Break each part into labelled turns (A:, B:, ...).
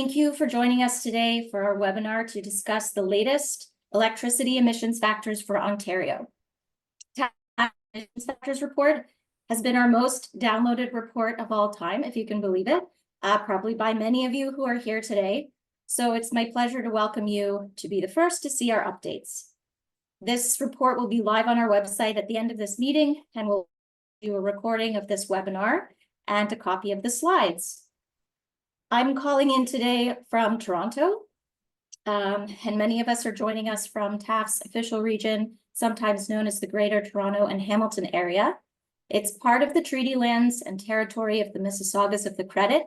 A: Thank you for joining us today for our webinar to discuss the latest electricity emissions factors for Ontario. Emissions factors report has been our most downloaded report of all time, if you can believe it, probably by many of you who are here today. So it's my pleasure to welcome you to be the first to see our updates. This report will be live on our website at the end of this meeting, and we'll do a recording of this webinar and a copy of the slides. I'm calling in today from Toronto, and many of us are joining us from TAF's official region, sometimes known as the Greater Toronto and Hamilton area. It's part of the treaty lands and territory of the Mississaugas of the Credit.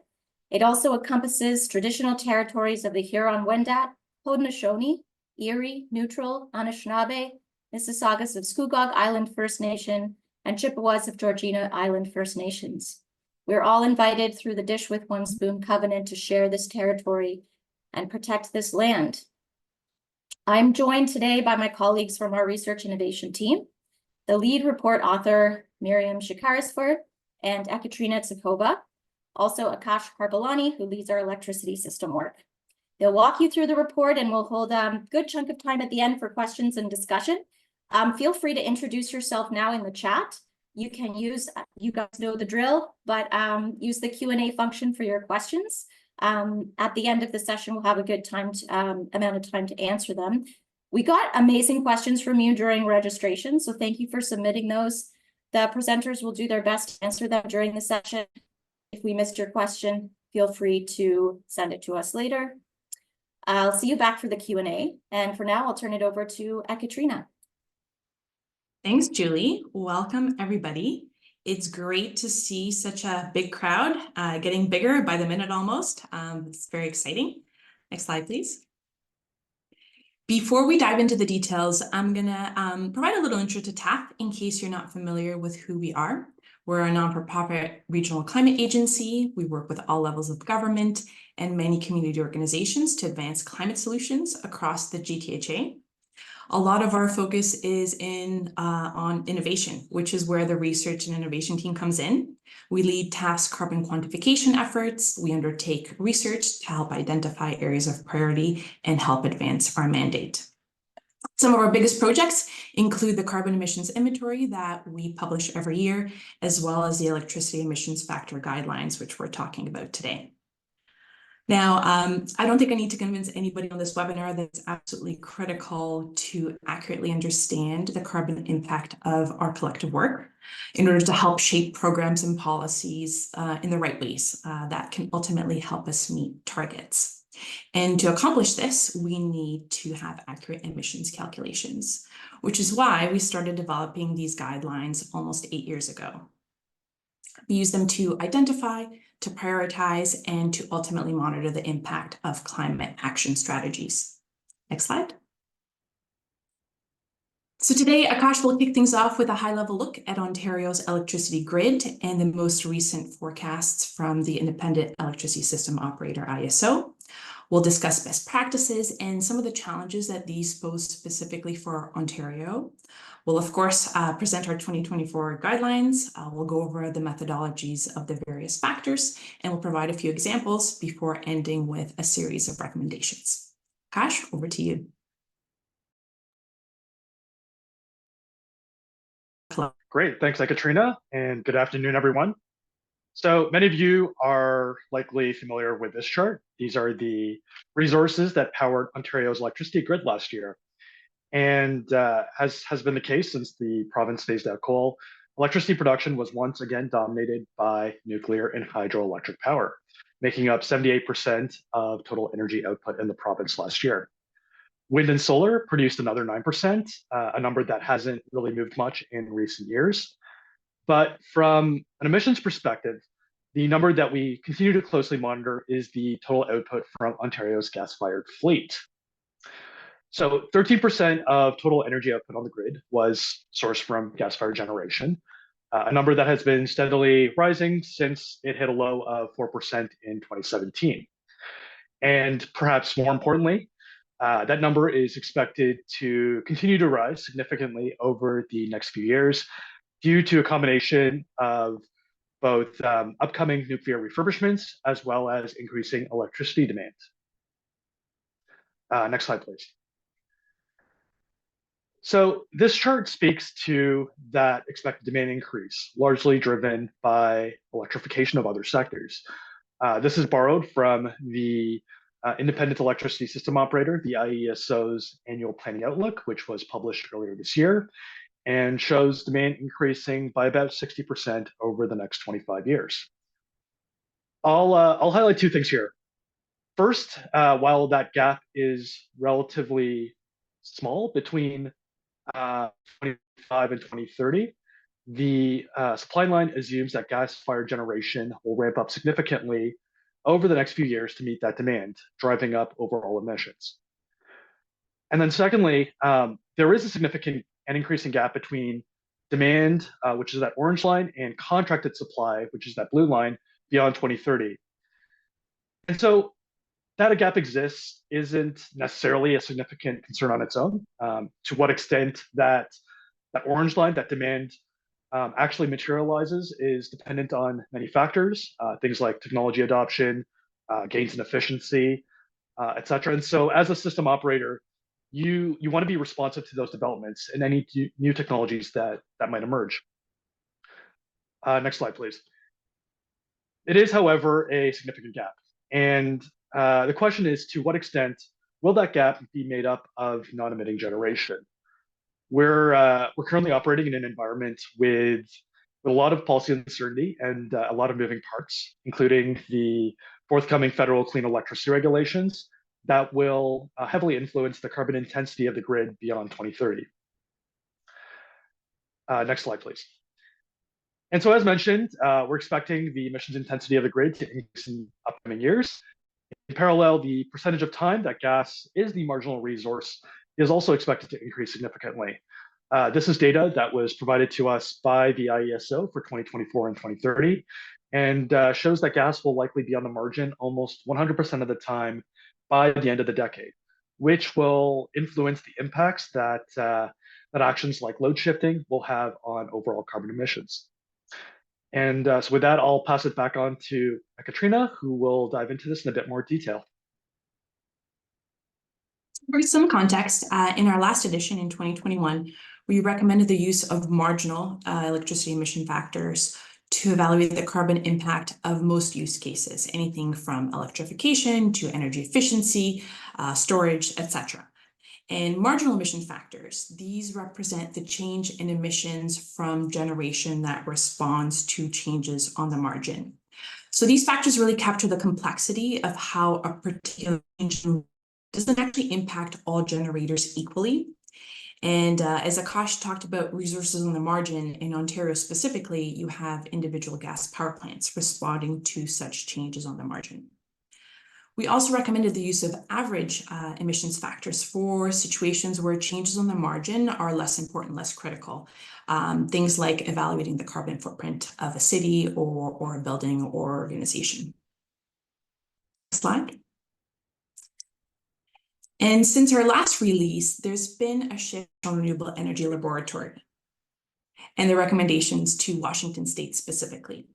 A: It also encompasses traditional territories of the Huron-Wendat, Haudenosaunee, Erie, Neutral, Anishinaabe, Mississaugas of Scugog Island First Nation, and Chippewas of Georgina Island First Nations. We're all invited through the Dish with One Spoon Covenant to share this territory and protect this land. I'm joined today by my colleagues from our research innovation team, the lead report author, Miriam Shikarisford, and Ekaterina Tsakova, also Akash Harbalani, who leads our electricity system work. They'll walk you through the report, and we'll hold a good chunk of time at the end for questions and discussion. Feel free to introduce yourself now in the chat. You can use, you guys know the drill, but use the Q&A function for your questions. At the end of the session, we'll have a good time amount of time to answer them. We got amazing questions from you during registration, so thank you for submitting those. The presenters will do their best to answer them during the session. If we missed your question, feel free to send it to us later. I'll see you back for the Q&A, and for now, I'll turn it over to Ekaterina.
B: Thanks, Julie. Welcome, everybody. It's great to see such a big crowd, getting bigger by the minute almost. It's very exciting. Next slide, please. Before we dive into the details, I'm going to provide a little intro to TAF in case you're not familiar with who we are. We're a non-for-profit regional climate agency. We work with all levels of government and many community organizations to advance climate solutions across the GTHA. A lot of our focus is on innovation, which is where the research and innovation team comes in. We lead TAF's carbon quantification efforts. We undertake research to help identify areas of priority and help advance our mandate. Some of our biggest projects include the carbon emissions inventory that we publish every year, as well as the electricity emissions factor guidelines, which we're talking about today. Now, I don't think I need to convince anybody on this webinar that it's absolutely critical to accurately understand the carbon impact of our collective work in order to help shape programs and policies in the right ways that can ultimately help us meet targets. And to accomplish this, we need to have accurate emissions calculations, which is why we started developing these guidelines almost 8 years ago. We use them to identify, to prioritize, and to ultimately monitor the impact of climate action strategies. Next slide. So today, Akash will kick things off with a high-level look at Ontario's electricity grid and the most recent forecasts from the Independent Electricity System Operator, ISO. We'll discuss best practices and some of the challenges that these pose specifically for Ontario. We'll, of course, present our 2024 guidelines. We'll go over the methodologies of the various factors, and we'll provide a few examples before ending with a series of recommendations. Akash, over to you.
C: Great, thanks, Ekaterina, and good afternoon, everyone. So many of you are likely familiar with this chart. These are the resources that powered Ontario's electricity grid last year. And has been the case since the province phased out coal, electricity production was once again dominated by nuclear and hydroelectric power, making up 78% of total energy output in the province last year. Wind and solar produced another 9%, a number that hasn't really moved much in recent years. But from an emissions perspective, the number that we continue to closely monitor is the total output from Ontario's gas-fired fleet. So 13% of total energy output on the grid was sourced from gas-fired generation, a number that has been steadily rising since it hit a low of 4% in 2017. And perhaps more importantly, that number is expected to continue to rise significantly over the next few years due to a combination of both upcoming nuclear refurbishments as well as increasing electricity demand. Next slide, please. So this chart speaks to that expected demand increase, largely driven by electrification of other sectors. This is borrowed from the Independent Electricity System Operator, the IESO's annual planning outlook, which was published earlier this year, and shows demand increasing by about 60% over the next 25 years. I'll highlight two things here. First, while that gap is relatively small between 2025 and 2030, the supply line assumes that gas-fired generation will ramp up significantly over the next few years to meet that demand, driving up overall emissions. And then secondly, there is a significant and increasing gap between demand, which is that orange line, and contracted supply, which is that blue line, beyond 2030. And so that a gap exists isn't necessarily a significant concern on its own. To what extent that orange line, that demand actually materializes is dependent on many factors, things like technology adoption, gains in efficiency, et cetera. And so as a system operator, you want to be responsive to those developments and any new technologies that might emerge. Next slide, please. It is, however, a significant gap. And the question is, to what extent will that gap be made up of non-emitting generation? We're currently operating in an environment with a lot of policy uncertainty and a lot of moving parts, including the forthcoming federal clean electricity regulations that will heavily influence the carbon intensity of the grid beyond 2030. Next slide, please. And so as mentioned, we're expecting the emissions intensity of the grid to increase in upcoming years. In parallel, the percentage of time that gas is the marginal resource is also expected to increase significantly. This is data that was provided to us by the IESO for 2024 and 2030, and shows that gas will likely be on the margin almost 100% of the time by the end of the decade, which will influence the impacts that actions like load shifting will have on overall carbon emissions. And so with that, I'll pass it back on to Katrina, who will dive into this in a bit more detail.
B: For some context, in our last edition in 2021, we recommended the use of marginal electricity emission factors to evaluate the carbon impact of most use cases, anything from electrification to energy efficiency, storage, etc. And marginal emission factors, these represent the change in emissions from generation that responds to changes on the margin. So these factors really capture the complexity of how a particular change doesn't actually impact all generators equally. And as Akash talked about resources on the margin, in Ontario specifically, you have individual gas power plants responding to such changes on the margin. We also recommended the use of average emissions factors for situations where changes on the margin are less important, less critical. Things like evaluating the carbon footprint of a city or a building or organization. Next slide. And since our last release, there's been a shift on Renewable Energy Laboratory and the recommendations to Washington State specifically.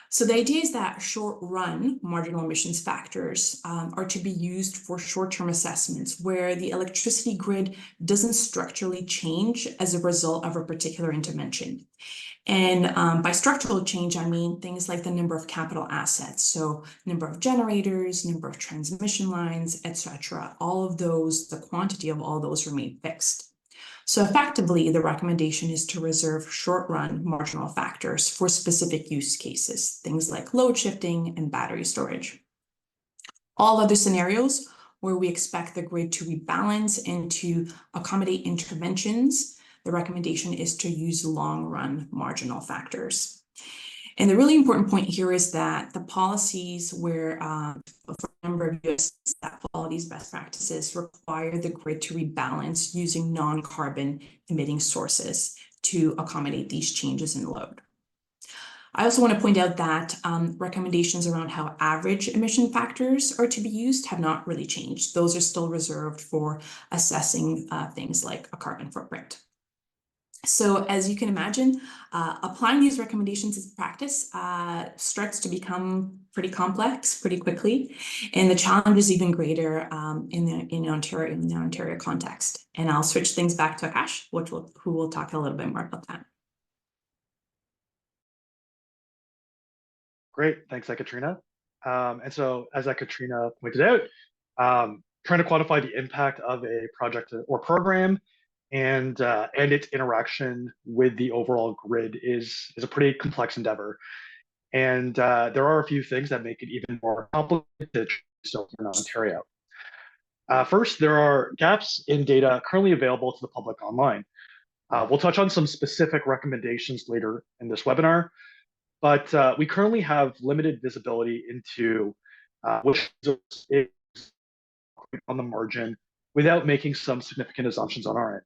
B: So the idea is that short-run marginal emissions factors are to be used for short-term assessments where the electricity grid doesn't structurally change as a result of a particular intervention. And by structural change, I mean things like the number of capital assets, so number of generators, number of transmission lines, etc. All of those, the quantity of all those remain fixed. So effectively, the recommendation is to reserve short-run marginal factors for specific use cases, things like load shifting and battery storage. All other scenarios where we expect the grid to rebalance and to accommodate interventions, the recommendation is to use long-run marginal factors. And the really important point here is that the policies where for a number of years that follow these best practices require the grid to rebalance using non-carbon emitting sources to accommodate these changes in load. I also want to point out that recommendations around how average emission factors are to be used have not really changed. Those are still reserved for assessing things like a carbon footprint. So as you can imagine, applying these recommendations in practice starts to become pretty complex pretty quickly, and the challenge is even greater in the Ontario context. And I'll switch things back to Akash, who will talk a little bit more about that.
C: Great, thanks, Ekaterina. And so, as Ekaterina pointed out, trying to quantify the impact of a project or program and its interaction with the overall grid is a pretty complex endeavor. And there are a few things that make it even more complicated so in Ontario. First, there are gaps in data currently available to the public online. We'll touch on some specific recommendations later in this webinar, but we currently have limited visibility into which is on the margin without making some significant assumptions on our end.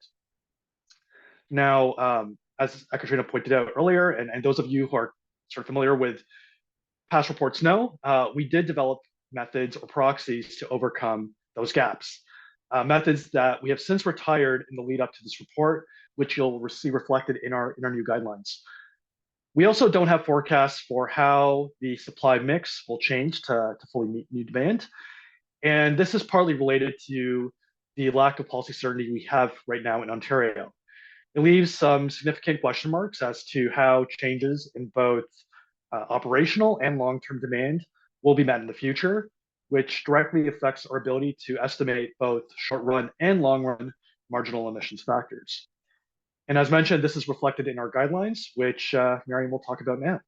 C: Now, as Ekaterina pointed out earlier, and those of you who are sort of familiar with past reports know, we did develop methods or proxies to overcome those gaps. Methods that we have since retired in the lead up to this report, which you'll see reflected in our new guidelines. We also don't have forecasts for how the supply mix will change to fully meet new demand. And this is partly related to the lack of policy certainty we have right now in Ontario. It leaves some significant question marks as to how changes in both operational and long-term demand will be met in the future, which directly affects our ability to estimate both short-run and long-run marginal emissions factors. And as mentioned, this is reflected in our guidelines, which Mariam will talk about now.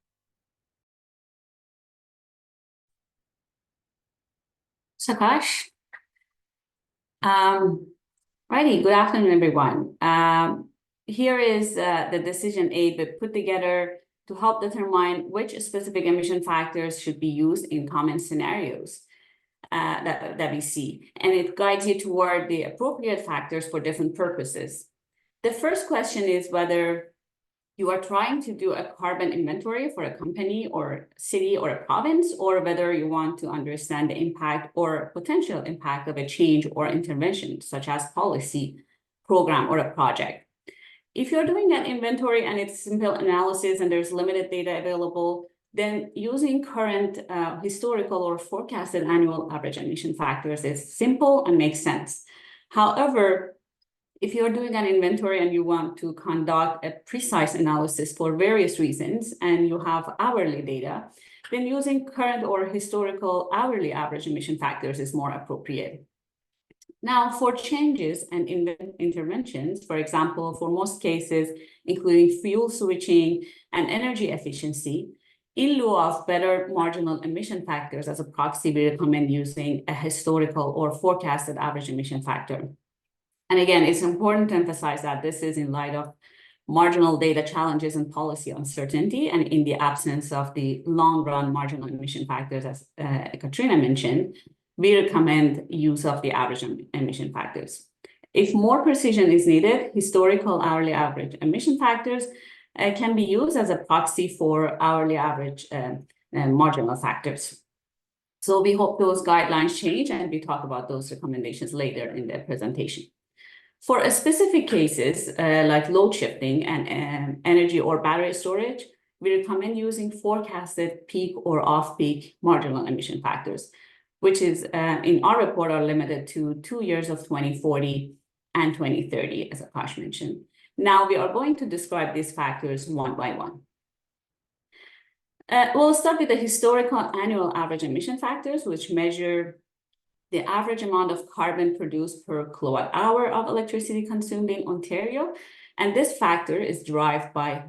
D: Sakash. Righty, good afternoon, everyone. Here is the decision aid that put together to help determine which specific emission factors should be used in common scenarios that we see. And it guides you toward the appropriate factors for different purposes. The first question is whether you are trying to do a carbon inventory for a company or city or a province, or whether you want to understand the impact or potential impact of a change or intervention, such as policy, program, or a project. If you're doing an inventory and it's simple analysis and there's limited data available, then using current historical or forecasted annual average emission factors is simple and makes sense. However, if you're doing an inventory and you want to conduct a precise analysis for various reasons and you have hourly data, then using current or historical hourly average emission factors is more appropriate. Now, for changes and interventions, for example, for most cases, including fuel switching and energy efficiency, in lieu of better marginal emission factors as a proxy, we recommend using a historical or forecasted average emission factor. And again, it's important to emphasize that this is in light of marginal data challenges and policy uncertainty, and in the absence of the long-run marginal emission factors, as Katrina mentioned, we recommend use of the average emission factors. If more precision is needed, historical hourly average emission factors can be used as a proxy for hourly average marginal factors. So we hope those guidelines change, and we talk about those recommendations later in the presentation. For specific cases like load shifting and energy or battery storage, we recommend using forecasted peak or off-peak marginal emission factors, which is in our report are limited to 2 years of 2040 and 2030, as Akash mentioned. Now we are going to describe these factors one by one. We'll start with the historical annual average emission factors, which measure the average amount of carbon produced per kilowatt hour of electricity consumed in Ontario. And this factor is derived by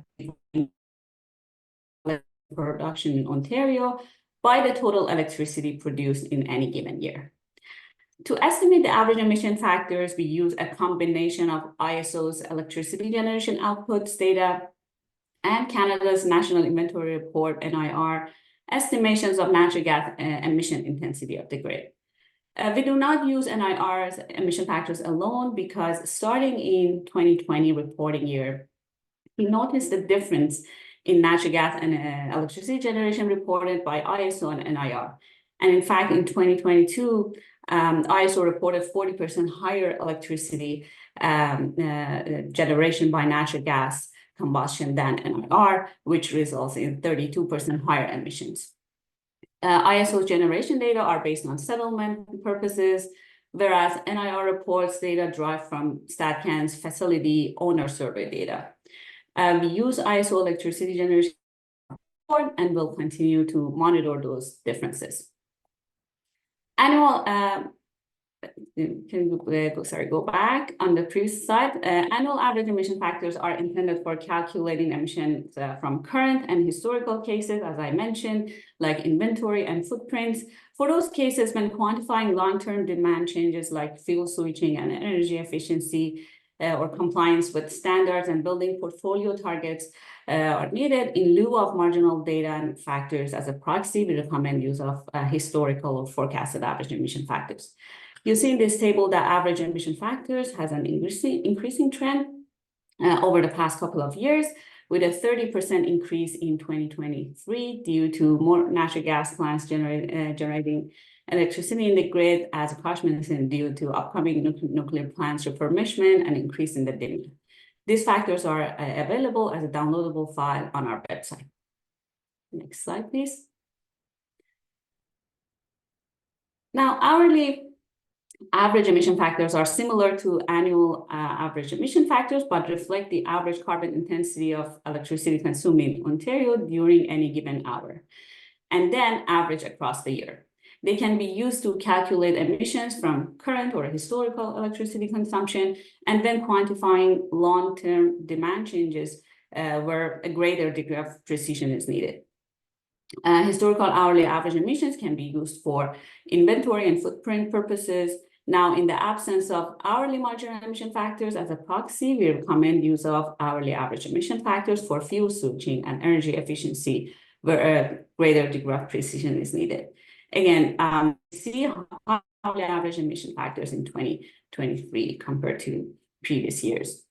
D: production in Ontario by the total electricity produced in any given year. To estimate the average emission factors, we use a combination of ISO's electricity generation outputs data and Canada's National Inventory Report, NIR, estimations of natural gas emission intensity of the grid. We do not use NIR's emission factors alone because starting in 2020 reporting year, we noticed the difference in natural gas and electricity generation reported by ISO and NIR. And in fact, in 2022, ISO reported 40% higher electricity generation by natural gas combustion than NIR, which results in 32% higher emissions. ISO generation data are based on settlement purposes, whereas NIR reports data derived from StatCan's facility owner survey data. We use ISO electricity generation report and will continue to monitor those differences. Annual, go back on the previous slide. Annual average emission factors are intended for calculating emissions from current and historical cases, as I mentioned, like inventory and footprints. For those cases, when quantifying long-term demand changes like fuel switching and energy efficiency or compliance with standards and building portfolio targets are needed in lieu of marginal data and factors as a proxy, we recommend use of historical or forecasted average emission factors. You see in this table that average emission factors has an increasing trend over the past couple of years, with a 30% increase in 2023 due to more natural gas plants generating electricity in the grid, as Akash mentioned, due to upcoming nuclear plants refurbishment and increase in the demand. These factors are available as a downloadable file on our website. Next slide, please. Now, hourly average emission factors are similar to annual average emission factors, but reflect the average carbon intensity of electricity consumed in Ontario during any given hour, and then average across the year. They can be used to calculate emissions from current or historical electricity consumption, and then quantifying long-term demand changes where a greater degree of precision is needed. Historical hourly average emissions can be used for inventory and footprint purposes. Now, in the absence of hourly marginal emission factors as a proxy, we recommend use of hourly average emission factors for fuel switching and energy efficiency, where a greater degree of precision is needed. Again, see hourly average emission factors in 2023 compared to previous years.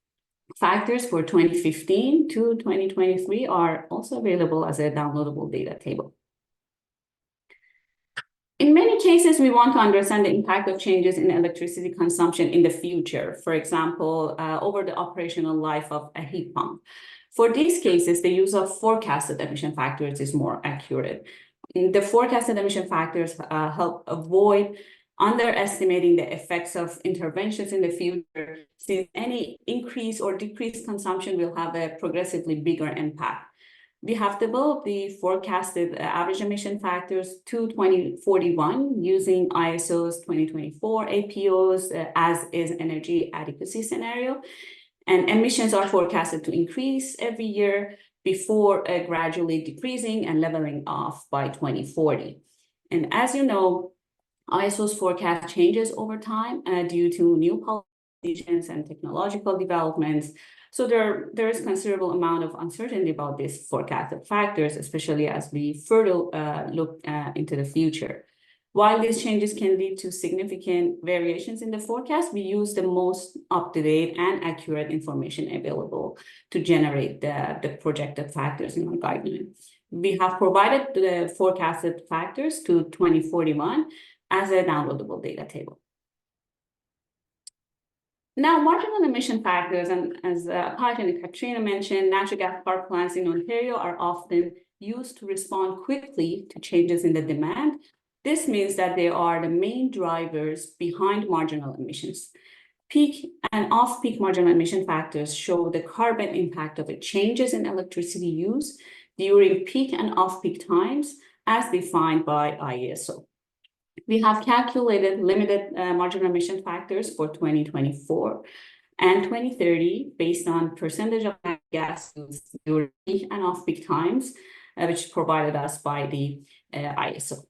D: Factors for 2015 to 2023 are also available as a downloadable data table. In many cases, we want to understand the impact of changes in electricity consumption in the future, for example, over the operational life of a heat pump. For these cases, the use of forecasted emission factors is more accurate. The forecasted emission factors help avoid underestimating the effects of interventions in the future, since any increase or decreased consumption will have a progressively bigger impact. We have developed the forecasted average emission factors to 2041 using ISO's 2024 APO's as-is energy adequacy scenario. And emissions are forecasted to increase every year before gradually decreasing and leveling off by 2040. And as you know, ISO's forecast changes over time due to new policies and technological developments. So there is considerable amount of uncertainty about these forecasted factors, especially as we further look into the future. While these changes can lead to significant variations in the forecast, we use the most up-to-date and accurate information available to generate the projected factors in our guidelines. We have provided the forecasted factors to 2041 as a downloadable data table. Now, marginal emission factors, and as Akash and Katrina mentioned, natural gas power plants in Ontario are often used to respond quickly to changes in the demand. This means that they are the main drivers behind marginal emissions. Peak and off-peak marginal emission factors show the carbon impact of the changes in electricity use during peak and off-peak times as defined by ISO. We have calculated limited marginal emission factors for 2024 and 2030 based on percentage of gas used during peak and off-peak times, which is provided us by the ISO.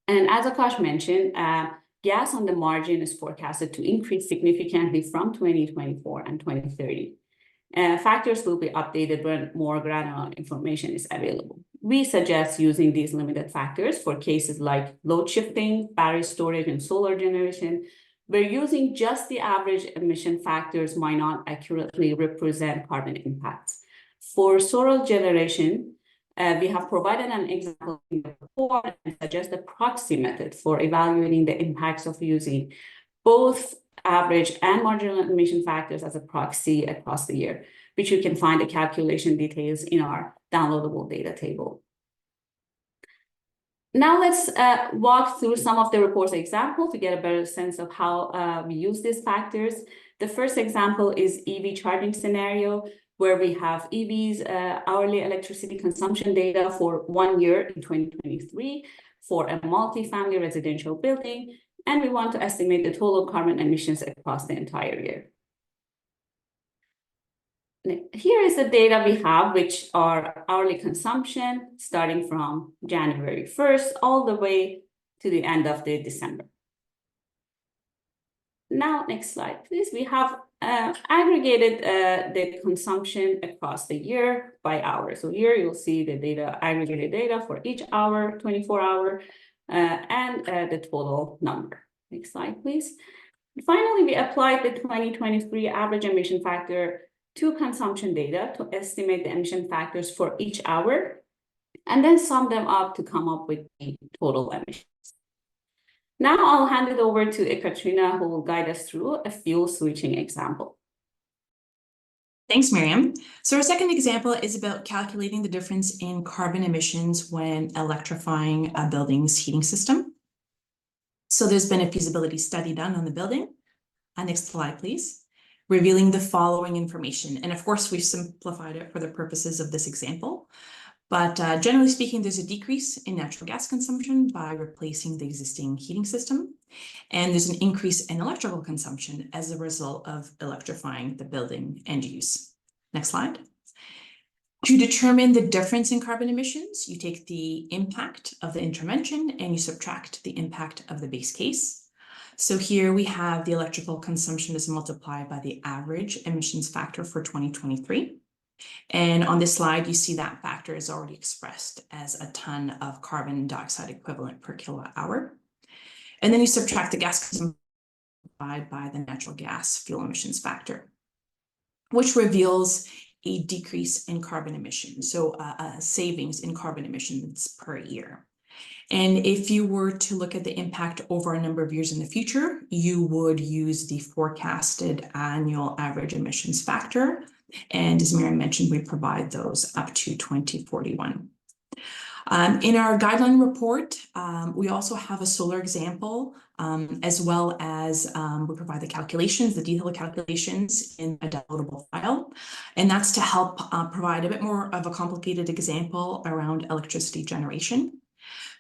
D: And as Akash mentioned, gas on the margin is forecasted to increase significantly from 2024 and 2030. Factors will be updated when more granular information is available. We suggest using these limited factors for cases like load shifting, battery storage, and solar generation, where using just the average emission factors might not accurately represent carbon impacts. For solar generation, We have provided an example in the report and suggest a proxy method for evaluating the impacts of using both average and marginal emission factors as a proxy across the year, which you can find the calculation details in our downloadable data table. Now let's walk through some of the report's examples to get a better sense of how we use these factors. The first example is EV charging scenario, where we have EV's hourly electricity consumption data for 1 year in 2023 for a multi-family residential building, and we want to estimate the total carbon emissions across the entire year. Here is the data we have, which are hourly consumption starting from January 1st all the way to the end of December. Now, next slide, please. We have aggregated the consumption across the year by hour. So here you'll see the data, aggregated data for each hour, 24-hour, and the total number. Next slide, please. Finally, we applied the 2023 average emission factor to consumption data to estimate the emission factors for each hour, and then sum them up to come up with the total emissions. Now I'll hand it over to Ekaterina, who will guide us through a fuel switching example.
B: Thanks, Miriam. So our second example is about calculating the difference in carbon emissions when electrifying a building's heating system. So there's been a feasibility study done on the building. Next slide, please. Revealing the following information. And of course, we've simplified it for the purposes of this example. But generally speaking, there's a decrease in natural gas consumption by replacing the existing heating system. And there's an increase in electrical consumption as a result of electrifying the building end use. Next slide. To determine the difference in carbon emissions, you take the impact of the intervention and you subtract the impact of the base case. So here we have the electrical consumption is multiplied by the average emissions factor for 2023. And on this slide, you see that factor is already expressed as a ton of carbon dioxide equivalent per kilowatt hour. And then you subtract the gas consumption by the natural gas fuel emissions factor, which reveals a decrease in carbon emissions, so a savings in carbon emissions per year. And if you were to look at the impact over a number of years in the future, you would use the forecasted annual average emissions factor. And as Miriam mentioned, we provide those up to 2041. In our guideline report, we also have a solar example, as well as we provide the calculations, the detailed calculations in a downloadable file. And that's to help provide a bit more of a complicated example around electricity generation.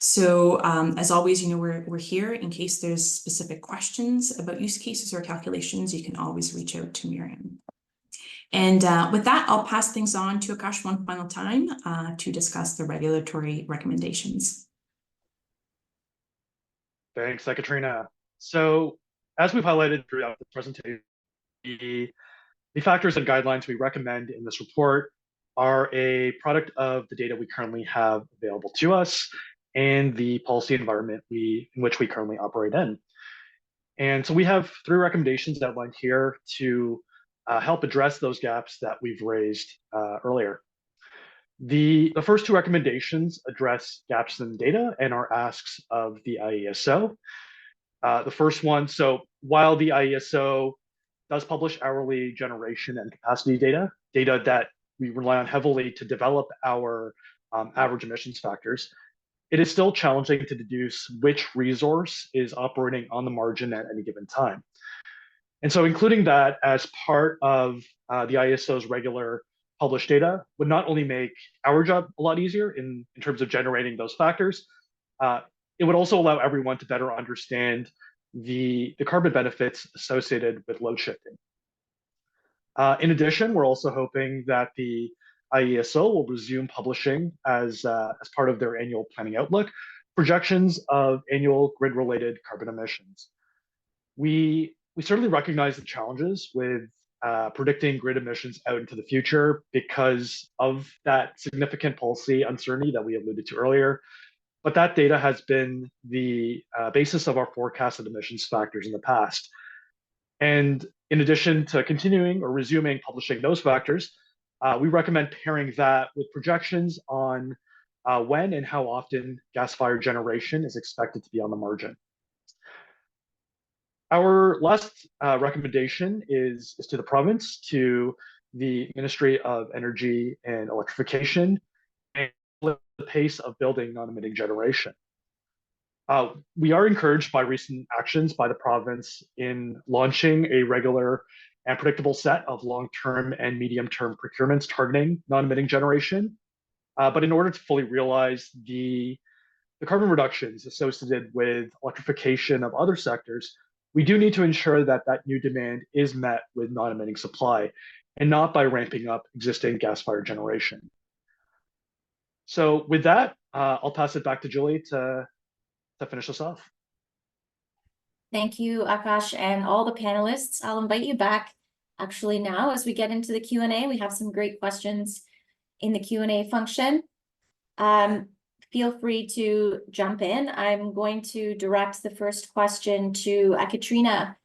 B: So as always, we're here in case there's specific questions about use cases or calculations. You can always reach out to Miriam. And with that, I'll pass things on to Akash one final time to discuss the regulatory recommendations.
C: Thanks, Ekaterina. So as we've highlighted throughout the presentation, the factors and guidelines we recommend in this report are a product of the data we currently have available to us and the policy environment in which we currently operate in. And so we have 3 recommendations outlined here to help address those gaps that we've raised earlier. The first 2 recommendations address gaps in data and are asks of the IESO. The first one, so while the IESO does publish hourly generation and capacity data that we rely on heavily to develop our average emissions factors, it is still challenging to deduce which resource is operating on the margin at any given time. And so including that as part of the IESO's regular published data would not only make our job a lot easier in terms of generating those factors, it would also allow everyone to better understand the carbon benefits associated with load shifting. In addition, we're also hoping that the IESO will resume publishing as part of their annual planning outlook, projections of annual grid-related carbon emissions. We certainly recognize the challenges with predicting grid emissions out into the future because of that significant policy uncertainty that we alluded to earlier. But that data has been the basis of our forecasted emissions factors in the past. And in addition to continuing or resuming publishing those factors, We recommend pairing that with projections on when and how often gas-fired generation is expected to be on the margin. Our last recommendation is to the province, to the Ministry of Energy and Electrification, and the pace of building non-emitting generation. We are encouraged by recent actions by the province in launching a regular and predictable set of long-term and medium-term procurements targeting non-emitting generation. But in order to fully realize the carbon reductions associated with electrification of other sectors, we do need to ensure that that new demand is met with non-emitting supply and not by ramping up existing gas-fired generation. So with that, I'll pass it back to Julie to finish us off.
A: Thank you, Akash, and all the panelists. I'll invite you back actually now as we get into the Q&A. We have some great questions in the Q&A function. Feel free to jump in. I'm going to direct the first question to Katrina.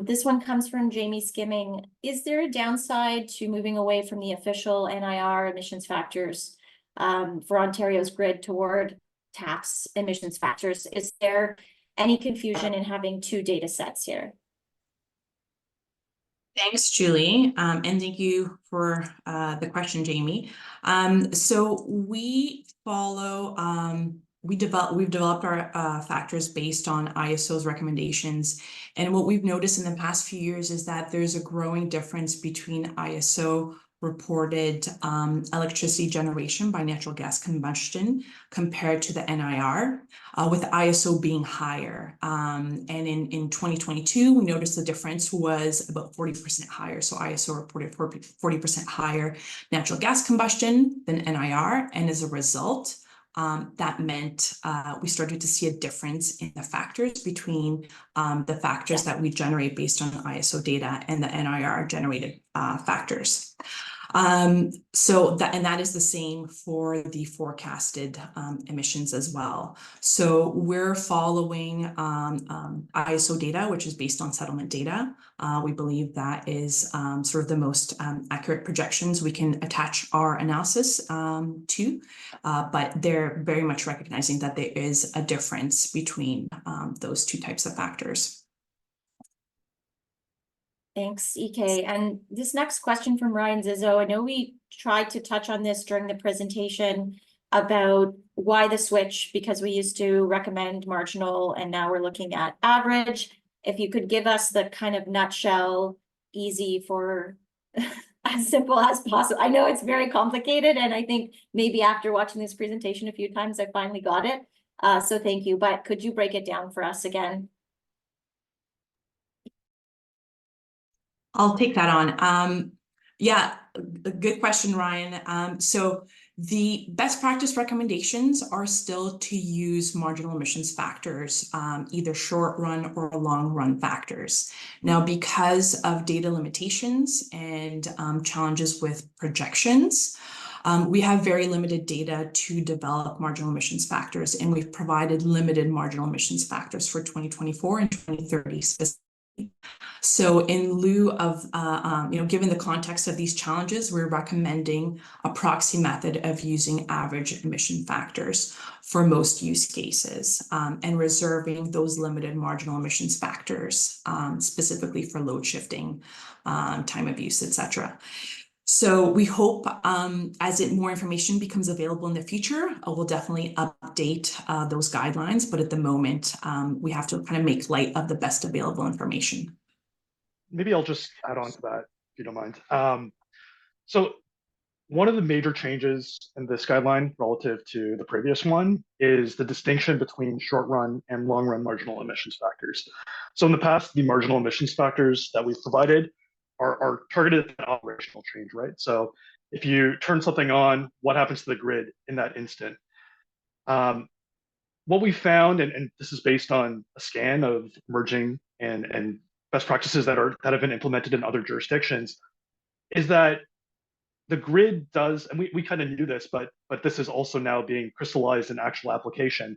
A: This one comes from Jamie Skimming. Is there a downside to moving away from the official NIR emissions factors for Ontario's grid toward tax emissions factors? Is there any confusion in having two data sets here?
B: Thanks, Julie, and thank you for the question, Jamie. So we follow, we've developed our factors based on ISO's recommendations. And what we've noticed in the past few years is that there's a growing difference between ISO reported electricity generation by natural gas combustion compared to the NIR, with ISO being higher. And in 2022, we noticed the difference was about 40% higher. So ISO reported 40% higher natural gas combustion than NIR. And as a result, that meant we started to see a difference in the factors between the factors that we generate based on ISO data and the NIR generated factors. So that is the same for the forecasted emissions as well. So we're following ISO data, which is based on settlement data. We believe that is sort of the most accurate projections we can attach our analysis to, but they're very much recognizing that there is a difference between those two types of factors.
A: Thanks, EK. And this next question from Ryan Zizzo, I know we tried to touch on this during the presentation about why the switch, because we used to recommend marginal and now we're looking at average. If you could give us the kind of nutshell, easy for as simple as possible. I know it's very complicated, and I think maybe after watching this presentation a few times, I finally got it. So thank you, but could you break it down for us again?
B: I'll take that on. Yeah, a good question, Ryan. So the best practice recommendations are still to use marginal emissions factors, either short run or long run factors. Now, because of data limitations and challenges with projections, we have very limited data to develop marginal emissions factors, and we've provided limited marginal emissions factors for 2024 and 2030 specifically. So in lieu of, given the context of these challenges, we're recommending a proxy method of using average emission factors for most use cases, and reserving those limited marginal emissions factors specifically for load shifting, time of use, etc. So we hope as more information becomes available in the future, we'll definitely update those guidelines. But at the moment, we have to kind of make light of the best available information.
C: Maybe I'll just add on to that, if you don't mind. So one of the major changes in this guideline relative to the previous one is the distinction between short run and long run marginal emissions factors. So in the past, the marginal emissions factors that we've provided are targeted at operational change, right? So if you turn something on, what happens to the grid in that instant? What we found, and this is based on a scan of emerging and best practices that have been implemented in other jurisdictions, is that the grid does, and we kind of knew this, but this is also now being crystallized in actual application.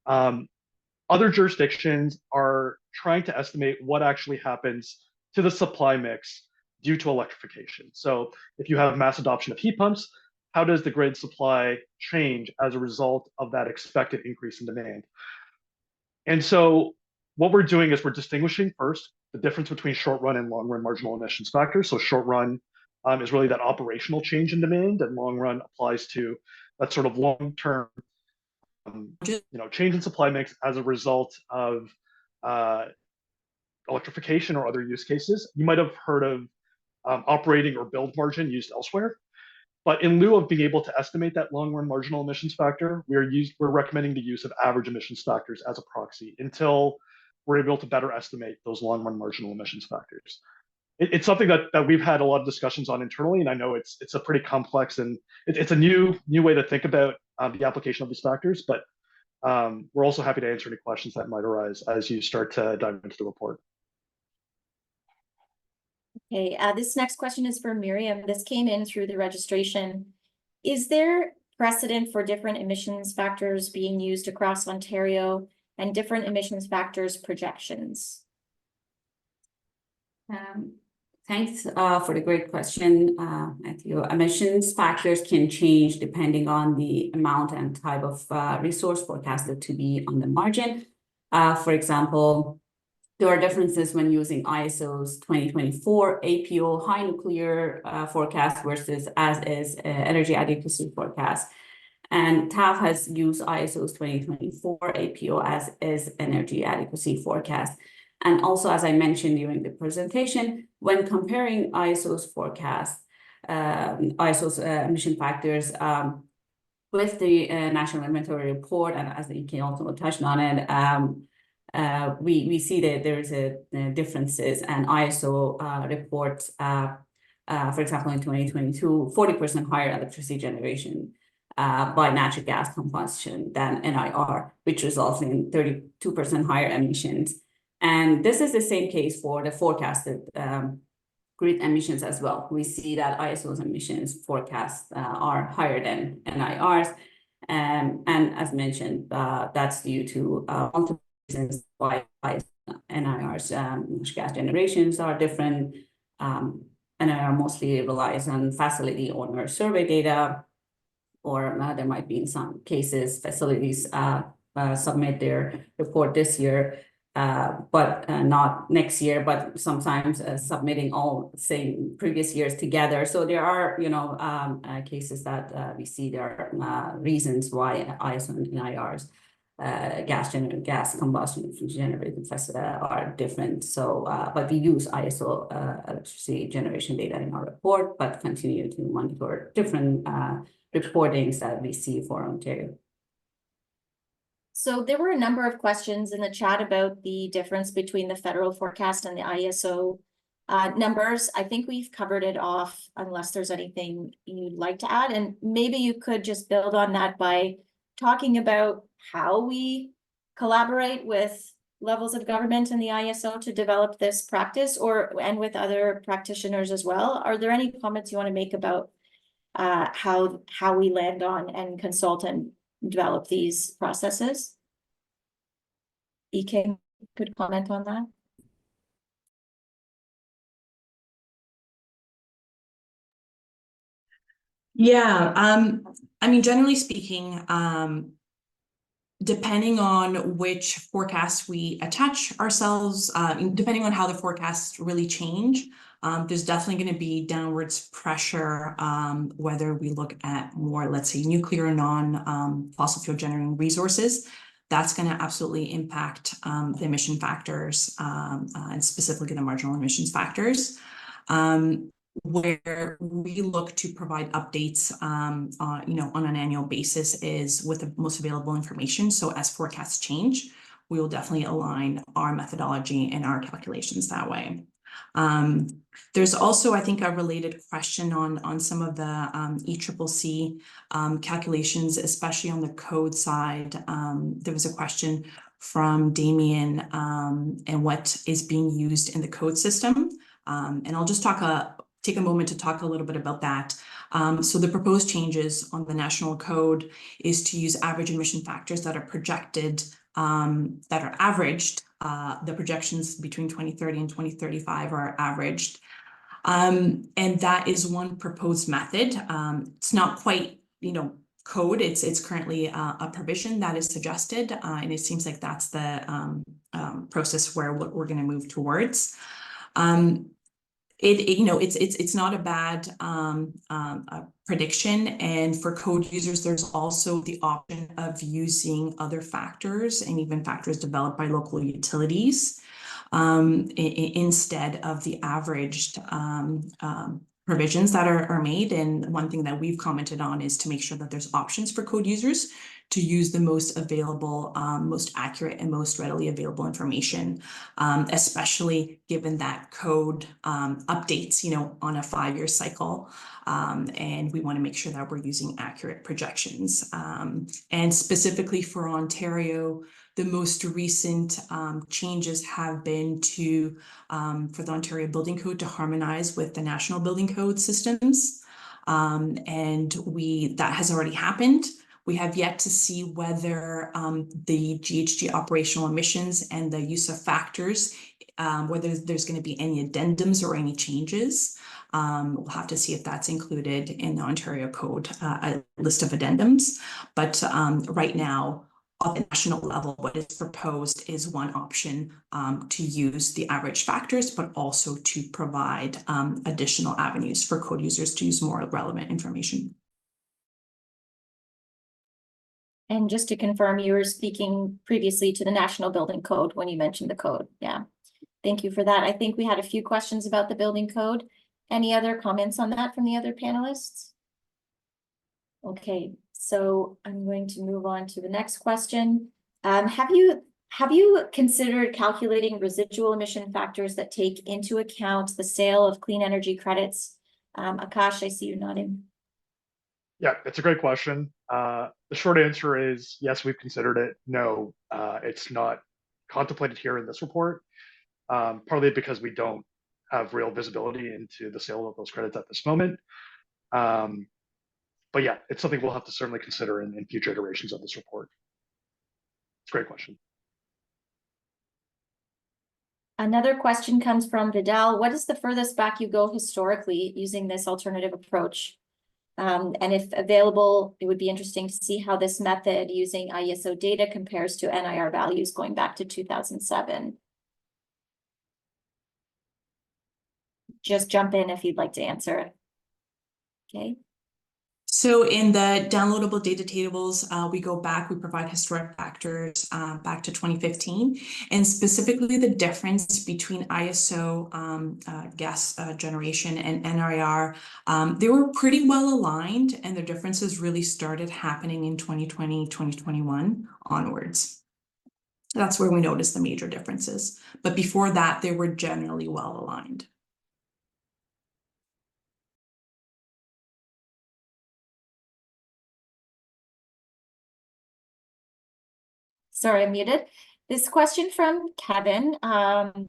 C: Other jurisdictions are trying to estimate what actually happens to the supply mix due to electrification. So if you have mass adoption of heat pumps, how does the grid supply change as a result of that expected increase in demand? And so what we're doing is we're distinguishing first the difference between short run and long run marginal emissions factors. So short run is really that operational change in demand, and long run applies to that sort of long term change in supply mix as a result of electrification or other use cases. You might have heard of operating or build margin used elsewhere. But in lieu of being able to estimate that long-run marginal emissions factor, we're recommending the use of average emissions factors as a proxy until we're able to better estimate those long-run marginal emissions factors. It's something that we've had a lot of discussions on internally, and I know it's a pretty complex and it's a new way to think about the application of these factors. But we're also happy to answer any questions that might arise as you start to dive into the report.
A: Okay, this next question is for Miriam. This came in through the registration. Is there precedent for different emissions factors being used across Ontario and different emissions factors projections?
D: Thanks for the great question, Matthew. Emissions factors can change depending on the amount and type of resource forecasted to be on the margin. For example, there are differences when using ISO's 2024 APO high nuclear forecast versus as-is energy adequacy forecast. And TAF has used ISO's 2024 APO as-is energy adequacy forecast. And also, as I mentioned during the presentation, when comparing ISO's forecast, ISO's emission factors with the National Inventory Report, and as the EK also touched on it, we see that there is a differences, and ISO reports, for example, in 2022, 40% higher electricity generation by natural gas combustion than NIR, which results in 32% higher emissions. And this is the same case for the forecasted grid emissions as well. We see that ISO's emissions forecasts are higher than NIR's. And as mentioned, that's due to multiple reasons why NIR's gas generations are different. NIR mostly relies on facility owner survey data, or there might be in some cases facilities submit their report this year, but not next year, but sometimes submitting all same previous years together. So there are, cases that we see there are reasons why ISO and NIR's gas combustion generated are different. So, but we use ISO electricity generation data in our report, but continue to monitor different reportings that we see for Ontario.
A: So there were a number of questions in the chat about the difference between the federal forecast and the ISO numbers. I think we've covered it off unless there's anything you'd like to add. And maybe you could just build on that by talking about how we collaborate with levels of government and the ISO to develop this practice, and with other practitioners as well. Are there any comments you want to make about how we land on and consult and develop these processes? EK could comment on that.
B: Yeah, I mean, generally speaking, depending on which forecast we attach ourselves, depending on how the forecasts really change, there's definitely going to be downwards pressure, whether we look at more, let's say, nuclear or non-fossil fuel generating resources. That's going to absolutely impact the emission factors, and specifically the marginal emissions factors. Where we look to provide updates, on an annual basis is with the most available information. So as forecasts change, we will definitely align our methodology and our calculations that way. There's also, I think, a related question on some of the ECCC calculations, especially on the code side. There was a question from Damien and what is being used in the code system. And I'll just take a moment to talk a little bit about that. So the proposed changes on the national code is to use average emission factors that are projected, that are averaged. The projections between 2030 and 2035 are averaged. And that is one proposed method. It's not quite, code. It's currently a provision that is suggested, and it seems like that's the process where we're going to move towards. It's not a bad prediction, and for code users, there's also the option of using other factors and even factors developed by local utilities instead of the averaged provisions that are made. And one thing that we've commented on is to make sure that there's options for code users to use the most available, most accurate and most readily available information, especially given that code updates, on a 5-year cycle. And we want to make sure that we're using accurate projections. And specifically for Ontario, the most recent changes have been to, for the Ontario Building Code to harmonize with the national building code systems. And that has already happened. We have yet to see whether the GHG operational emissions and the use of factors, whether there's going to be any addendums or any changes. We'll have to see if that's included in the Ontario Code, a list of addendums. But right now, at the national level, what is proposed is one option to use the average factors, but also to provide additional avenues for code users to use more relevant information.
A: And just to confirm, you were speaking previously to the National Building Code when you mentioned the code. Yeah. Thank you for that. I think we had a few questions about the building code. Any other comments on that from the other panelists? Okay, so I'm going to move on to the next question. Have you considered calculating residual emission factors that take into account the sale of clean energy credits? Akash, I see you nodding.
C: Yeah, it's a great question. The short answer is yes, we've considered it. No, it's not contemplated here in this report, partly because we don't have real visibility into the sale of those credits at this moment. But yeah, it's something we'll have to certainly consider in future iterations of this report. It's a great question.
A: Another question comes from Vidal. What is the furthest back you go historically using this alternative approach? And if available, it would be interesting to see how this method using ISO data compares to NIR values going back to 2007. Just jump in if you'd like to answer. Okay.
B: So in the downloadable data tables, we go back, we provide historic factors back to 2015, and specifically the difference between ISO gas generation and NIR, they were pretty well aligned, and the differences really started happening in 2020, 2021 onwards. That's where we noticed the major differences. But before that, they were generally well aligned.
A: Sorry, I'm muted. This question from Kevin,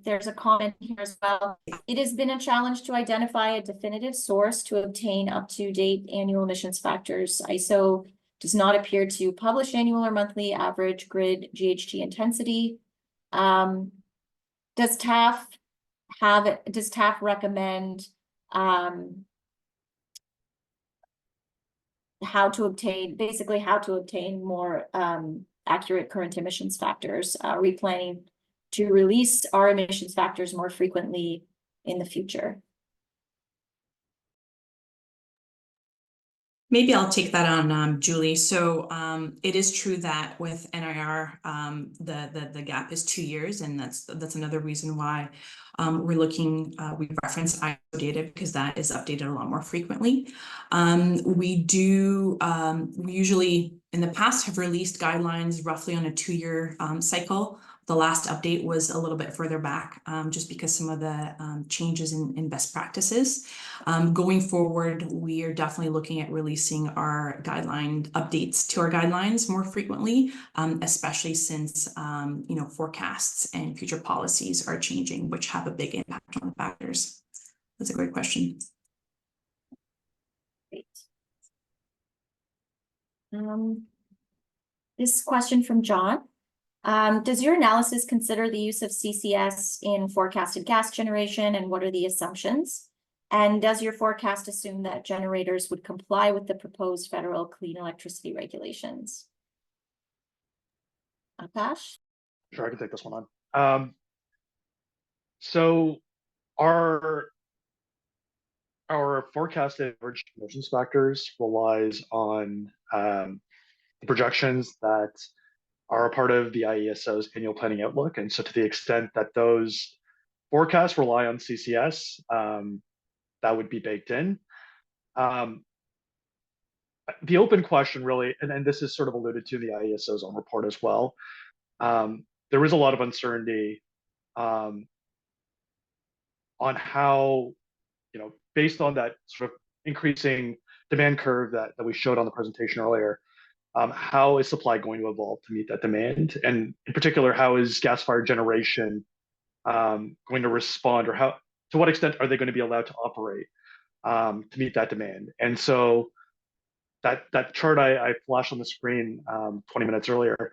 A: there's a comment here as well. It has been a challenge to identify a definitive source to obtain up-to-date annual emissions factors. ISO does not appear to publish annual or monthly average grid GHG intensity. Does TAF recommend how to obtain more accurate current emissions factors? Are we planning to release our emissions factors more frequently in the future?
B: Maybe I'll take that on, Julie. So it is true that with NIR, the gap is 2 years, and that's another reason why we reference ISO data, because that is updated a lot more frequently. We usually in the past have released guidelines roughly on a 2-year cycle. The last update was a little bit further back, just because some of the changes in best practices. Going forward, we are definitely looking at releasing our updates to our guidelines more frequently, especially since forecasts and future policies are changing, which have a big impact on the factors. That's a great question.
A: Great. This question from John. Does your analysis consider the use of CCS in forecasted gas generation, and what are the assumptions? And does your forecast assume that generators would comply with the proposed federal clean electricity regulations? Akash?
C: Sure, I can take this one on. So our forecasted average emissions factors relies on the projections that are a part of the IESO's annual planning outlook. And so to the extent that those forecasts rely on CCS, that would be baked in. The open question really, and this is sort of alluded to in the IESO's own report as well, there is a lot of uncertainty on how, based on that sort of increasing demand curve that we showed on the presentation earlier, how is supply going to evolve to meet that demand? And in particular, how is gas-fired generation going to respond, or to what extent are they going to be allowed to operate to meet that demand? And so that chart I flashed on the screen 20 minutes earlier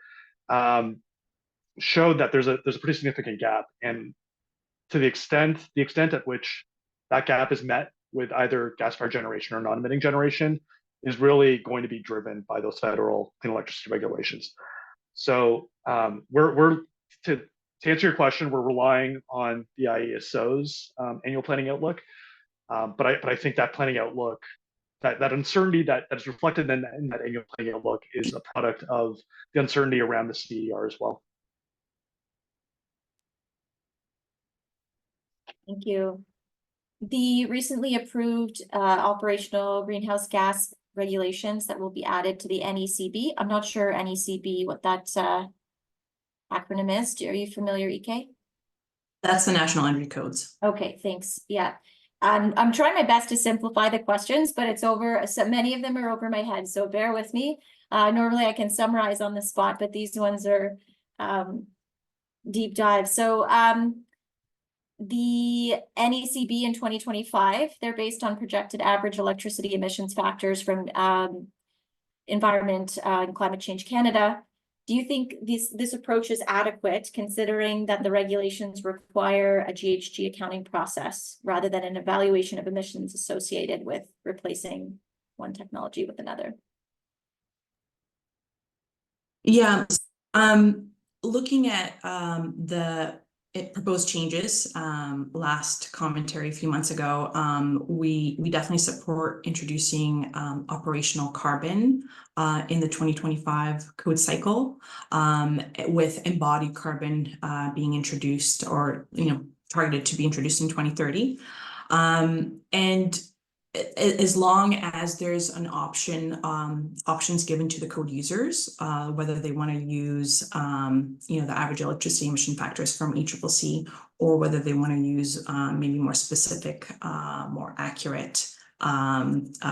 C: showed that there's a pretty significant gap, and to the extent at which that gap is met with either gas-fired generation or non-emitting generation is really going to be driven by those federal clean electricity regulations. So we're to answer your question, we're relying on the IESO's annual planning outlook, but I think that planning outlook, that uncertainty that is reflected in that annual planning outlook, is a product of the uncertainty around the CER as well.
A: Thank you. The recently approved operational greenhouse gas regulations that will be added to the NECB. I'm not sure NECB, what that acronym is. Are you familiar, EK?
B: That's the National Energy Codes.
A: Okay, thanks. Yeah. I'm trying my best to simplify the questions, but it's so many of them are over my head, so bear with me. Normally I can summarize on the spot, but these ones are deep dive. So the NECB in 2025, they're based on projected average electricity emissions factors from Environment and Climate Change Canada. Do you think this approach is adequate, considering that the regulations require a GHG accounting process rather than an evaluation of emissions associated with replacing one technology with another?
B: Yeah, looking at the proposed changes, last commentary a few months ago, we definitely support introducing operational carbon in the 2025 code cycle, with embodied carbon being introduced, or targeted to be introduced in 2030. And as long as there's an options given to the code users, whether they want to use the average electricity emission factors from ECCC, or whether they want to use maybe more specific, more accurate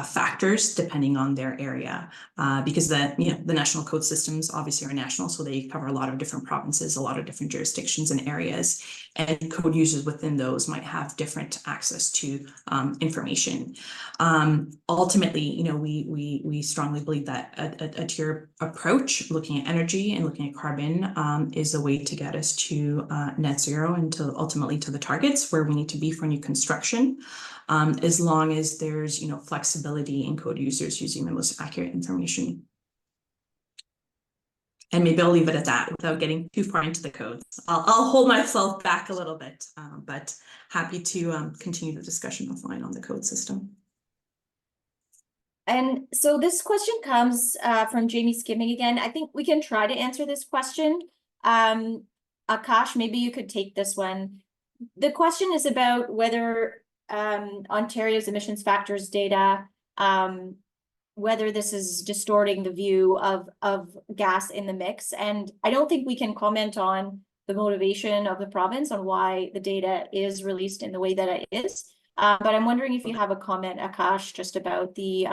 B: factors depending on their area, because the national code systems obviously are national, so they cover a lot of different provinces, a lot of different jurisdictions and areas, and code users within those might have different access to information. Ultimately, we strongly believe that a tier approach, looking at energy and looking at carbon, is a way to get us to net zero and ultimately to the targets where we need to be for new construction, as long as there's flexibility in code users using the most accurate information. And maybe I'll leave it at that without getting too far into the codes. I'll hold myself back a little bit, but happy to continue the discussion offline on the code system.
A: And so this question comes from Jamie Skimming again. I think we can try to answer this question. Akash, maybe you could take this one. The question is about whether Ontario's emissions factors data, whether this is distorting the view of gas in the mix. And I don't think we can comment on the motivation of the province on why the data is released in the way that it is. But I'm wondering if you have a comment, Akash, just about the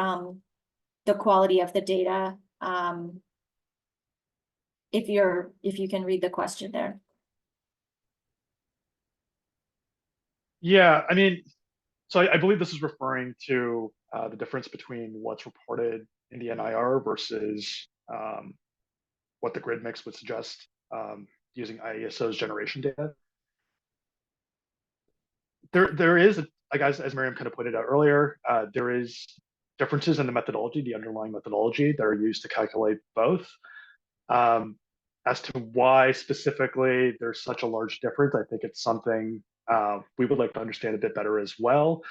A: quality of the data. If you can read the question there.
C: Yeah, so I believe this is referring to the difference between what's reported in the NIR versus what the grid mix would suggest using IESO's generation data. There is like as Miriam kind of pointed out earlier, there is differences in the methodology, the underlying methodology that are used to calculate both. As to why specifically there's such a large difference, I think it's something we would like to understand a bit better as well.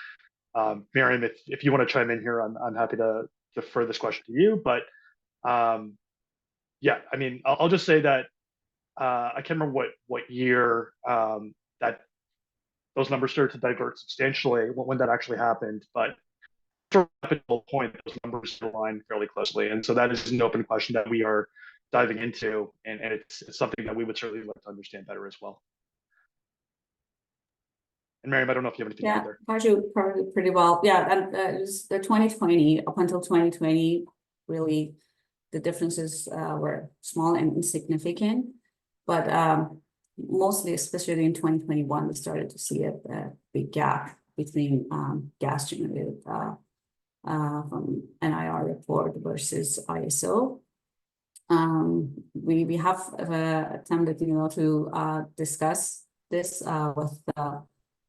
C: Miriam, if you want to chime in here, I'm happy to defer this question to you. But yeah, I mean, I'll just say that I can't remember what year that those numbers started to diverge substantially when that actually happened, but up until a point, those numbers align fairly closely, and so that is an open question that we are diving into, and it's something that we would certainly like to understand better as well. And Miriam, I don't know if you have anything to add there.
D: Probably pretty well. Yeah, and it was the 2020 up until 2020, really the differences were small and insignificant, but mostly, especially in 2021, we started to see a big gap between gas generated from NIR report versus ISO. We have attempted, to discuss this with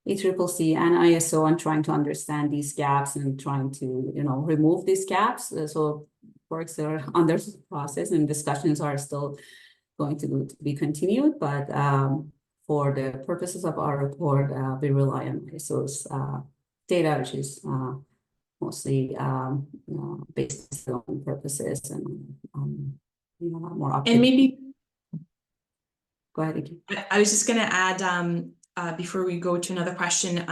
D: ECCC and ISO and trying to understand these gaps and trying to, remove these gaps. So works are under process and discussions are still going to be continued, but for the purposes of our report, we rely on ISO's data, which is mostly based on purposes and more up.
B: And maybe
D: go ahead, Iki.
B: I was just going to add before we go to another question,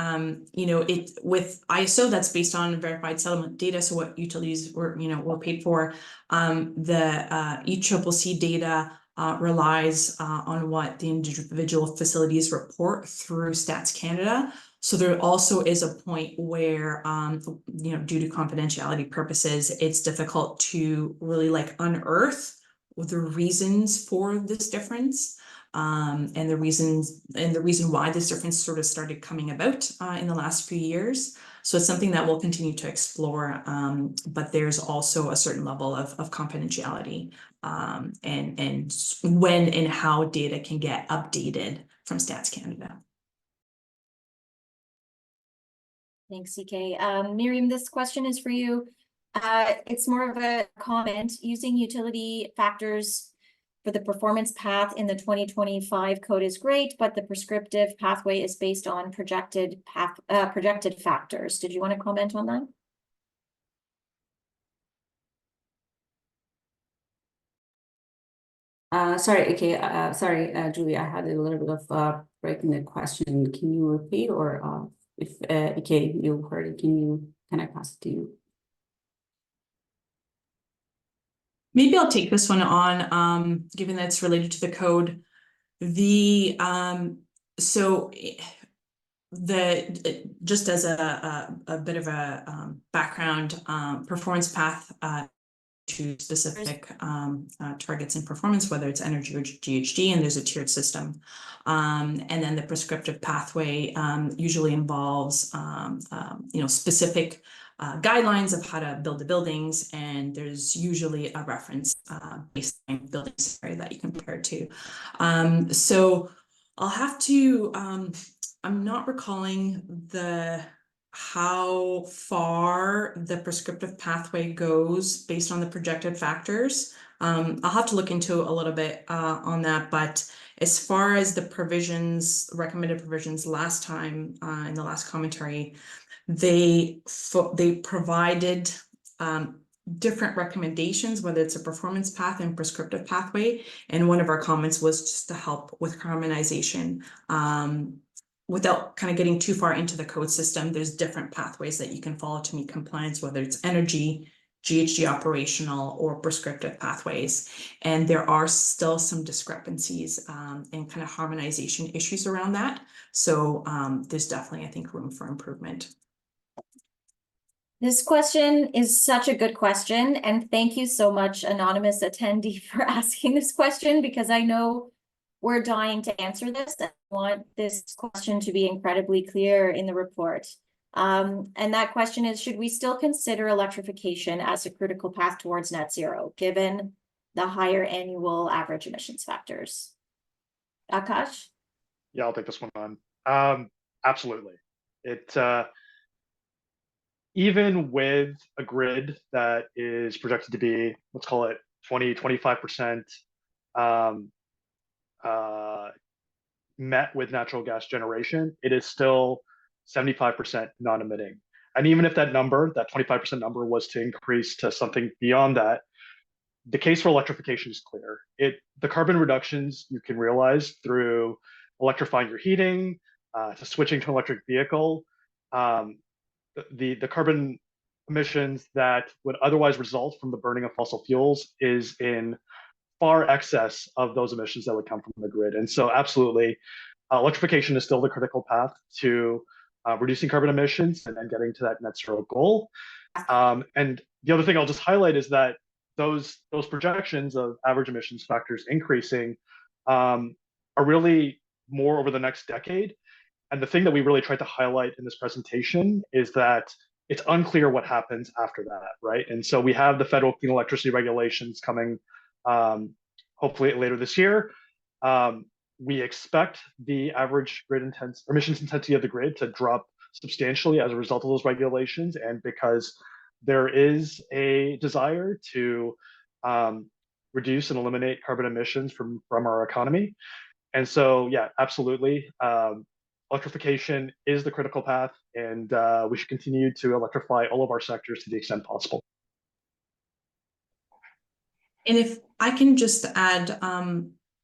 B: it with ISO that's based on verified settlement data. So what utilities were paid for. The ECCC data relies on what the individual facilities report through Stats Canada. So there also is a point where, due to confidentiality purposes, it's difficult to really unearth the reasons for this difference. And the reason why this difference sort of started coming about in the last few years. So it's something that we'll continue to explore, but there's also a certain level of confidentiality and when and how data can get updated from Stats Canada.
A: Thanks, CK. Miriam, this question is for you. It's more of a comment. Using utility factors for the performance path in the 2025 code is great, but the prescriptive pathway is based on projected factors. Did you want to comment on that?
D: Sorry, okay. Sorry, Julie, I had a little bit of breaking the question. Can you repeat, or if okay, you heard it, can I pass it to you?
B: Maybe I'll take this one on, given that it's related to the code. Just as a bit of a background, performance path to specific targets and performance, whether it's energy or GHG, and there's a tiered system. And then the prescriptive pathway usually involves specific guidelines of how to build the buildings, and there's usually a reference baseline building scenario that you compare to. So I'll have to, I'm not recalling how far the prescriptive pathway goes based on the projected factors. I'll have to look into a little bit on that, but as far as the recommended provisions last time in the last commentary, they provided different recommendations, whether it's a performance path and prescriptive pathway. And one of our comments was just to help with harmonization. Without kind of getting too far into the code system, there's different pathways that you can follow to meet compliance, whether it's energy, GHG operational, or prescriptive pathways. And there are still some discrepancies and kind of harmonization issues around that. So there's definitely, I think, room for improvement.
A: This question is such a good question, and thank you so much, anonymous attendee, for asking this question, because I know we're dying to answer this and want this question to be incredibly clear in the report. And that question is, should we still consider electrification as a critical path towards net zero, given the higher annual average emissions factors? Akash?
C: Yeah, I'll take this one on. Absolutely. even with a grid that is projected to be, let's call it 25% um, met with natural gas generation, it is still 75% non-emitting. And even if that number, that 25% number, was to increase to something beyond that, the case for electrification is clear. The carbon reductions you can realize through electrifying your heating, to switching to an electric vehicle, um, the carbon emissions that would otherwise result from the burning of fossil fuels is in far excess of those emissions that would come from the grid. And so absolutely, electrification is still the critical path to reducing carbon emissions and then getting to that net zero goal. And the other thing I'll just highlight is that those projections of average emissions factors increasing are really more over the next decade. And the thing that we really tried to highlight in this presentation is that it's unclear what happens after that, right? And so we have the federal clean electricity regulations coming hopefully later this year. We expect the average emissions intensity of the grid to drop substantially as a result of those regulations, and because there is a desire to reduce and eliminate carbon emissions from our economy. And so, yeah, absolutely. Electrification is the critical path, and we should continue to electrify all of our sectors to the extent possible.
B: And if I can just add,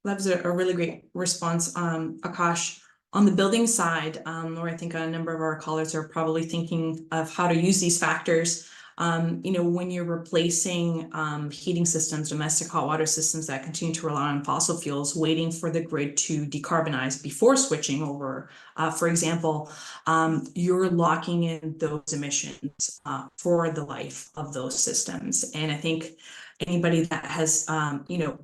B: that was a really great response, Akash. On the building side, where I think a number of our callers are probably thinking of how to use these factors. When you're replacing heating systems, domestic hot water systems that continue to rely on fossil fuels, waiting for the grid to decarbonize before switching over, for example, you're locking in those emissions for the life of those systems. And I think anybody that has,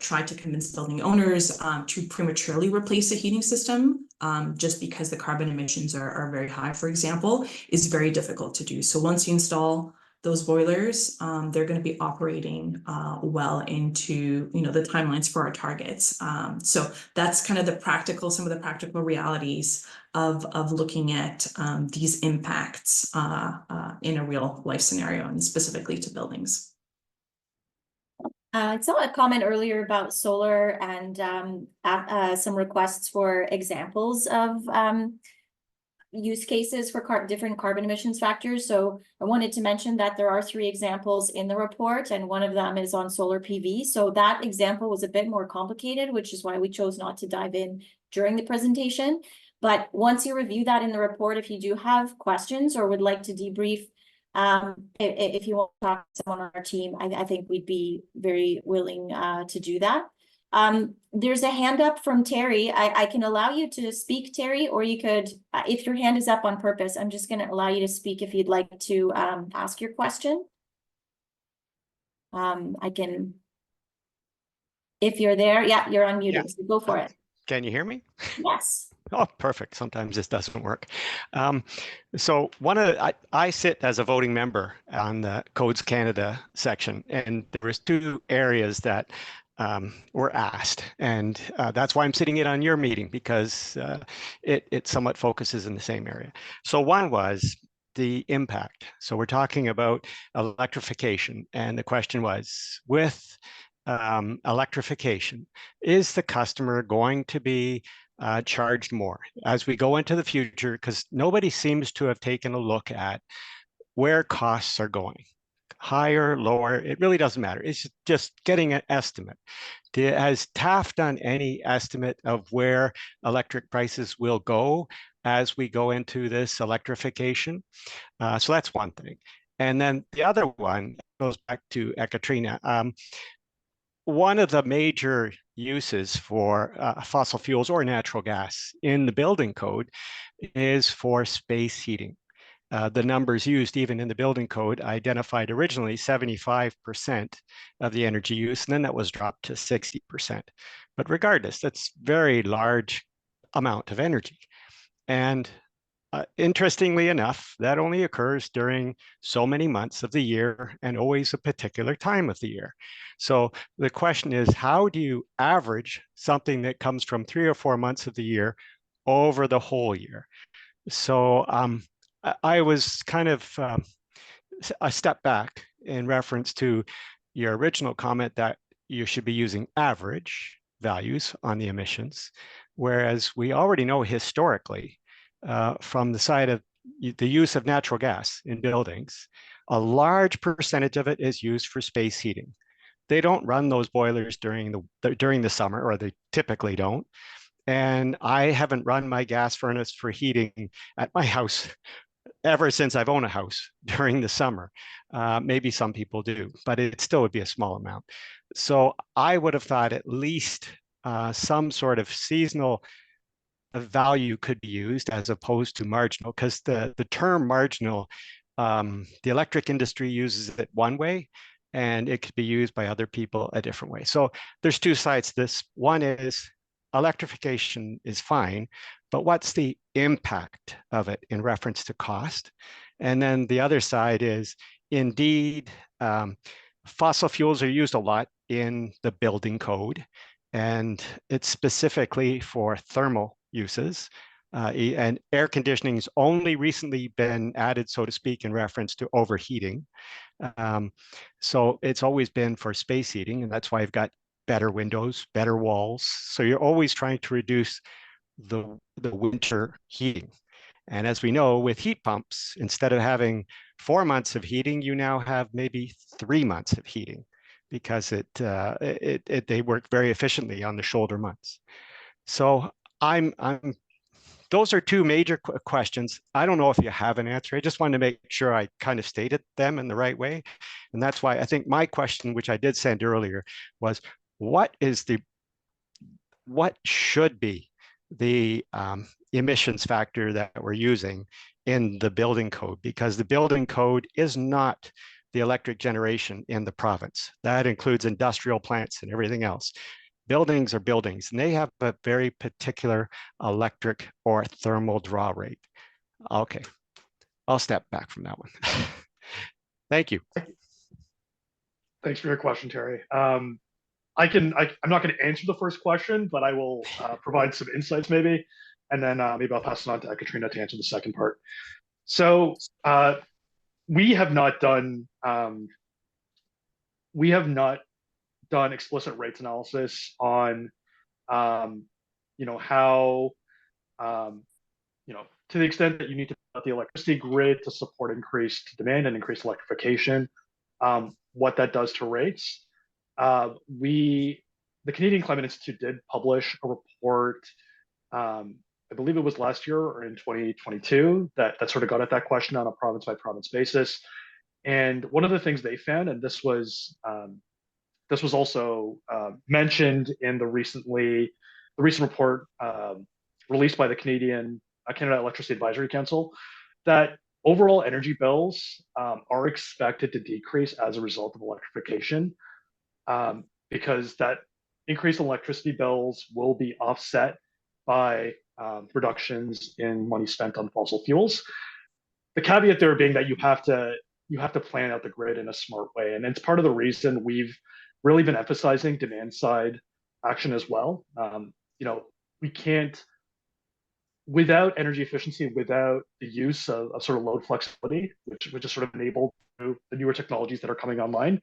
B: tried to convince building owners to prematurely replace a heating system, just because the carbon emissions are very high, for example, is very difficult to do. So once you install those boilers, they're going to be operating well into the timelines for our targets. So that's kind of some of the practical realities of looking at these impacts in a real life scenario, and specifically to buildings.
A: I saw a comment earlier about solar and some requests for examples of use cases for different carbon emissions factors. So I wanted to mention that there are 3 examples in the report, and one of them is on solar PV. So that example was a bit more complicated, which is why we chose not to dive in during the presentation. But once you review that in the report, if you do have questions or would like to debrief, if you want to talk to someone on our team, I think we'd be very willing to do that. There's a hand up from Terry. I can allow you to speak, Terry, or you could, if your hand is up on purpose, I'm just going to allow you to speak if you'd like to ask your question. I can, if you're there, yeah, you're unmuted, yeah. So go for it.
E: Can you hear me?
A: Yes.
E: Oh, perfect. Sometimes this doesn't work. So I sit as a voting member on the Codes Canada section, and there was 2 areas that were asked, and that's why I'm sitting in on your meeting, because it somewhat focuses in the same area. So one was the impact. So we're talking about electrification, and the question was, with electrification, is the customer going to be charged more as we go into the future? Because nobody seems to have taken a look at where costs are going. Higher, lower, it really doesn't matter. It's just getting an estimate. Has TAF done any estimate of where electric prices will go as we go into this electrification? So that's one thing. And then the other one goes back to Ekaterina. One of the major uses for fossil fuels or natural gas in the building code is for space heating. The numbers used even in the building code identified originally 75% of the energy use, and then that was dropped to 60%. But regardless, that's very large amount of energy. And interestingly enough, that only occurs during so many months of the year and always a particular time of the year. So the question is, how do you average something that comes from 3 or 4 months of the year over the whole year? So I was kind of a step back in reference to your original comment that you should be using average values on the emissions, whereas we already know historically from the side of the use of natural gas in buildings, a large percentage of it is used for space heating. They don't run those boilers during the summer, or they typically don't. And I haven't run my gas furnace for heating at my house ever since I've owned a house during the summer. Maybe some people do, but it still would be a small amount. So I would have thought at least some sort of seasonal value could be used as opposed to marginal, because the term marginal, the electric industry uses it one way, and it could be used by other people a different way. So there's two sides to this. One is electrification is fine, but what's the impact of it in reference to cost? And then the other side is, indeed, fossil fuels are used a lot in the building code, and it's specifically for thermal uses. And air conditioning has only recently been added, so to speak, in reference to overheating. So it's always been for space heating, and that's why I've got better windows, better walls. So you're always trying to reduce the winter heating. And as we know, with heat pumps, instead of having 4 months of heating, you now have maybe 3 months of heating, because they work very efficiently on the shoulder months. So those are two major questions. I don't know if you have an answer. I just wanted to make sure I kind of stated them in the right way. And that's why I think my question, which I did send earlier, was what should be the emissions factor that we're using in the building code? Because the building code is not the electric generation in the province. That includes industrial plants and everything else. Buildings are buildings, and they have a very particular electric or thermal draw rate. Okay, I'll step back from that one. Thank you.
C: Thanks for your question, Terry. I'm not going to answer the first question, but I will provide some insights maybe, and then maybe I'll pass it on to Katrina to answer the second part. So we have not done explicit rates analysis on how to the extent that you need to build the electricity grid to support increased demand and increased electrification, what that does to rates. The Canadian Climate Institute did publish a report, I believe it was last year or in 2022, that sort of got at that question on a province by province basis. And one of the things they found, and this was also mentioned in the recent report released by the Canada Electricity Advisory Council, that overall energy bills are expected to decrease as a result of electrification, because that increase in electricity bills will be offset by reductions in money spent on fossil fuels. The caveat there being that you have to plan out the grid in a smart way, and it's part of the reason we've really been emphasizing demand side action as well. We can't, without energy efficiency, without the use of sort of load flexibility, which is sort of enabled through the newer technologies that are coming online,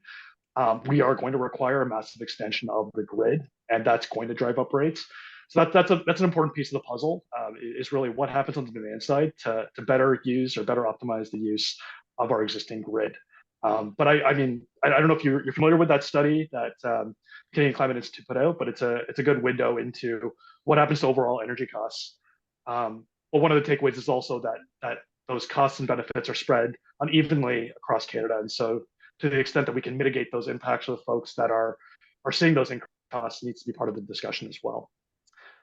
C: we are going to require a massive extension of the grid, and that's going to drive up rates. So that's an important piece of the puzzle, is really what happens on the demand side to better use or better optimize the use of our existing grid. But I mean, I don't know if you're familiar with that study that Canadian Climate Institute put out, but it's a good window into what happens to overall energy costs. But one of the takeaways is also that those costs and benefits are spread unevenly across Canada, and so to the extent that we can mitigate those impacts for the folks that are seeing those increased costs, needs to be part of the discussion as well.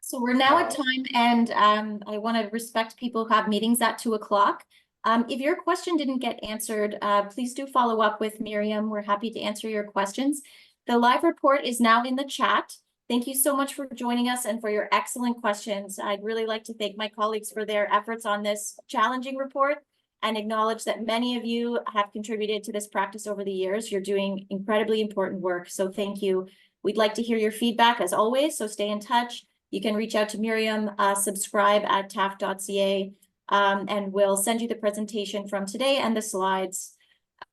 A: So we're now at time, and I want to respect people who have meetings at 2 o'clock. If your question didn't get answered, please do follow up with Miriam. We're happy to answer your questions. The live report is now in the chat. Thank you so much for joining us and for your excellent questions. I'd really like to thank my colleagues for their efforts on this challenging report and acknowledge that many of you have contributed to this practice over the years. You're doing incredibly important work, so thank you. We'd like to hear your feedback as always, so stay in touch. You can reach out to Miriam, subscribe at taft.ca, and we'll send you the presentation from today and the slides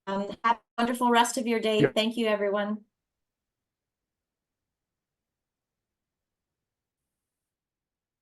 A: Have a wonderful rest of your day.
C: Yeah.
A: Thank you, everyone.